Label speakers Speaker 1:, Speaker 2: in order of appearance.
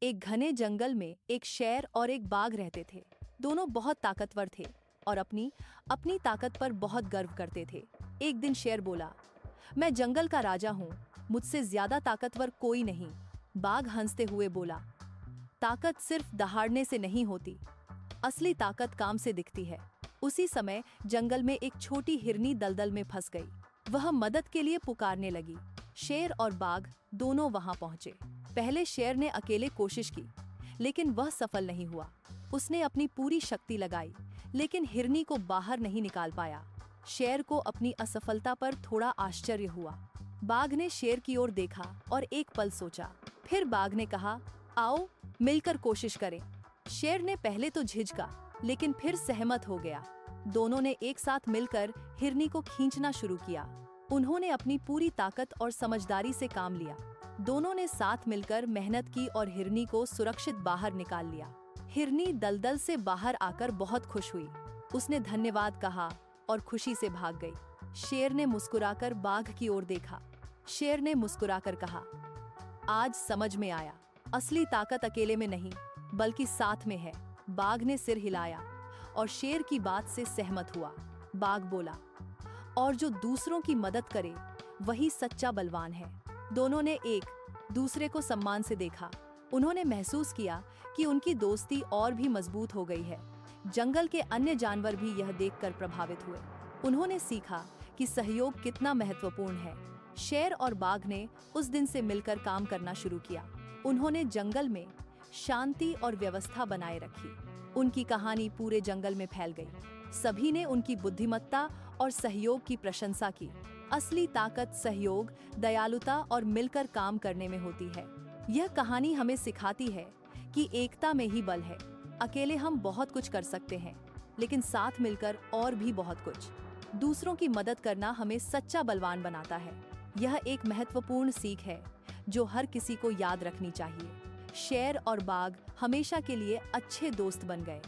Speaker 1: एक घने जंगल में एक शेर और एक बाघ रहते थे। दोनों बहुत ताकतवर थे और अपनी अपनी ताकत पर बहुत गर्व करते थे। एक दिन शेर बोला, मैं जंगल का राजा हूँ, मुझसे ज्यादा ताकतवर कोई नहीं। बाघ हंसते हुए बोला, ताकत सिर्फ दहाड़ने से नहीं होती, असली ताकत काम से दिखती है। उसी समय जंगल में एक छोटी हिरनी दलदल में फंस गई। वह मदद के लिए पुकारने लगी। शेर और बाघ दोनों वहां पहुंचे। पहले शेर ने अकेले कोशिश की, लेकिन वह सफल नहीं हुआ। उसने अपनी पूरी शक्ति लगाई, लेकिन हिरनी को बाहर नहीं निकाल पाया। शेर को अपनी असफलता पर थोड़ा आश्चर्य हुआ। बाघ ने शेर की ओर देखा और एक पल सोचा। फिर बाघ ने कहा, आओ मिलकर कोशिश करें। शेर ने पहले तो झिझका, लेकिन फिर सहमत हो गया। दोनों ने एक साथ मिलकर हिरनी को खींचना शुरू किया। उन्होंने अपनी पूरी ताकत और समझदारी से काम लिया। दोनों ने साथ मिलकर मेहनत की और हिरनी को सुरक्षित बाहर निकाल लिया। हिरनी दलदल से बाहर आकर बहुत खुश हुई। उसने धन्यवाद कहा और खुशी से भाग गई। शेर ने मुस्कुराकर बाघ की ओर देखा। शेर ने मुस्कुराकर कहा, आज समझ में आया, असली ताकत अकेले में नहीं बल्कि साथ में है। बाघ ने सिर हिलाया और शेर की बात से सहमत हुआ। बाघ बोला, और जो दूसरों की मदद करे वही सच्चा बलवान है। दोनों ने एक दूसरे को सम्मान से देखा। उन्होंने महसूस किया कि उनकी दोस्ती और भी मजबूत हो गई है। जंगल के अन्य जानवर भी यह देखकर प्रभावित हुए। उन्होंने सीखा कि सहयोग कितना महत्वपूर्ण है। शेर और बाघ ने उस दिन से मिलकर काम करना शुरू किया। उन्होंने जंगल में शांति और व्यवस्था बनाए रखी। उनकी कहानी पूरे जंगल में फैल गई। सभी ने उनकी बुद्धिमत्ता और सहयोग की प्रशंसा की। असली ताकत सहयोग, दयालुता और मिलकर काम करने में होती है। यह कहानी हमें सिखाती है कि एकता में ही बल है। अकेले हम बहुत कुछ कर सकते हैं, लेकिन साथ मिलकर और भी बहुत कुछ। दूसरों की मदद करना हमें सच्चा बलवान बनाता है। यह एक महत्वपूर्ण सीख है जो हर किसी को याद रखनी चाहिए। शेर और बाघ हमेशा के लिए अच्छे दोस्त बन गए।